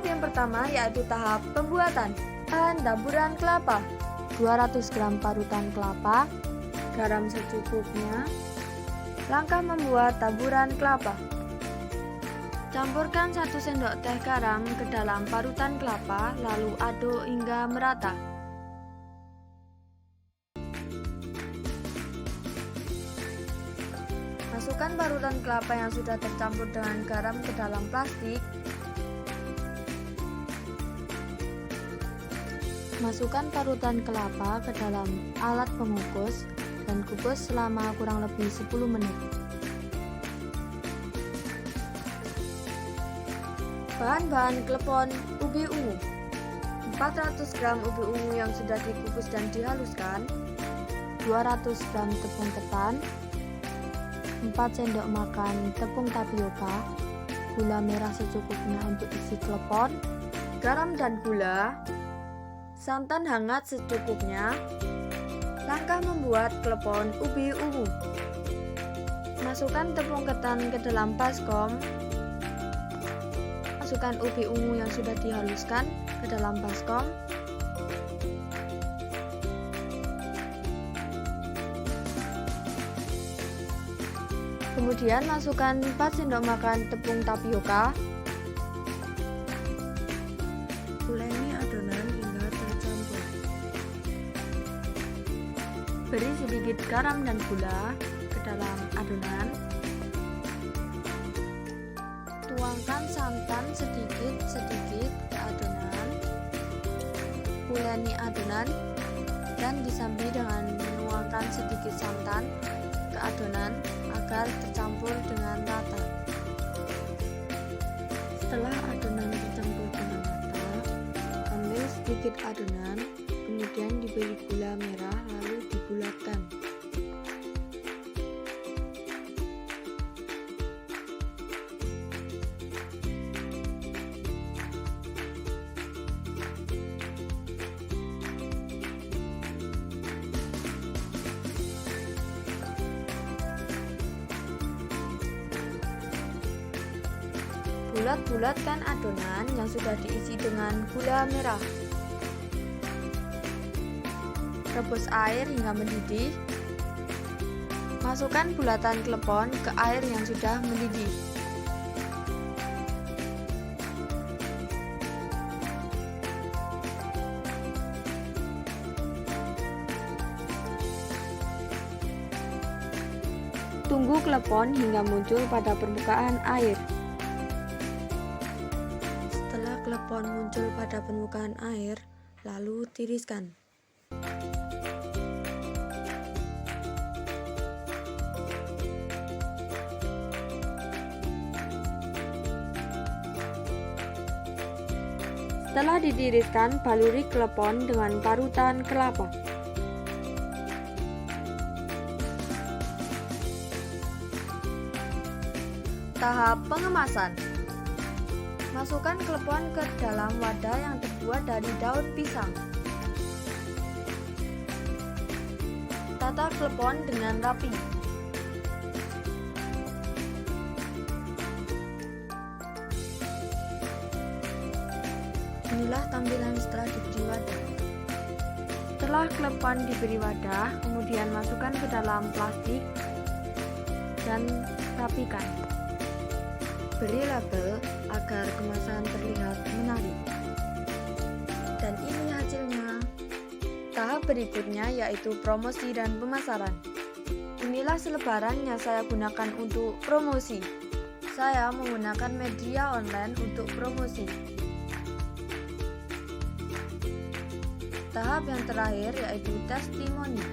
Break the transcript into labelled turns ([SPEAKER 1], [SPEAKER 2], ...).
[SPEAKER 1] Tahap yang pertama yaitu tahap pembuatan. Bahan taburan kelapa, 200 gram parutan kelapa, garam secukupnya. Langkah membuat taburan kelapa. Campurkan 1 sendok teh garam ke dalam parutan kelapa, lalu aduk hingga merata. Masukkan parutan kelapa yang sudah tercampur dengan garam ke dalam plastik. Masukkan parutan kelapa ke dalam alat pengukus dan kukus selama kurang lebih 10 menit. Bahan-bahan klepon ubi ungu, 400 gram ubi ungu yang sudah dikukus dan dihaluskan, 200 gram tepung ketan, 4 sendok makan tepung tapioka, gula merah secukupnya untuk isi klepon, garam dan gula, santan hangat secukupnya. Langkah membuat klepon ubi ungu. Masukkan tepung ketan ke dalam baskom. Masukkan ubi ungu yang sudah dihaluskan ke dalam baskom. Kemudian masukkan 4 sendok makan tepung tapioka. Uleni adonan hingga tercampur. Beri sedikit garam dan gula ke dalam adonan. Tuangkan santan sedikit-sedikit ke adonan. Uleni adonan dan disambi dengan menuangkan sedikit santan ke adonan agar tercampur dengan rata. Setelah adonan tercampur dengan rata, ambil sedikit adonan, kemudian diberi gula merah lalu dibulatkan. Bulat-bulatkan adonan yang sudah diisi dengan gula merah. Rebus air hingga mendidih. Masukkan bulatan klepon ke air yang sudah mendidih. Tunggu klepon hingga muncul pada permukaan air. Klepon muncul pada permukaan air, lalu tiriskan. Setelah ditiriskan, baluri klepon dengan parutan kelapa. Tahap pengemasan. Masukkan klepon ke dalam wadah yang terbuat dari daun pisang. Tata klepon dengan rapi. Inilah tampilan setelah diberi wadah. Setelah klepon diberi wadah, kemudian masukkan ke dalam plastik dan rapikan. Beri label agar kemasan terlihat menarik. Dan ini hasilnya. Tahap berikutnya yaitu promosi dan pemasaran. Inilah selebaran yang saya gunakan untuk promosi. Saya menggunakan media online untuk promosi. Tahap yang terakhir yaitu testimoni.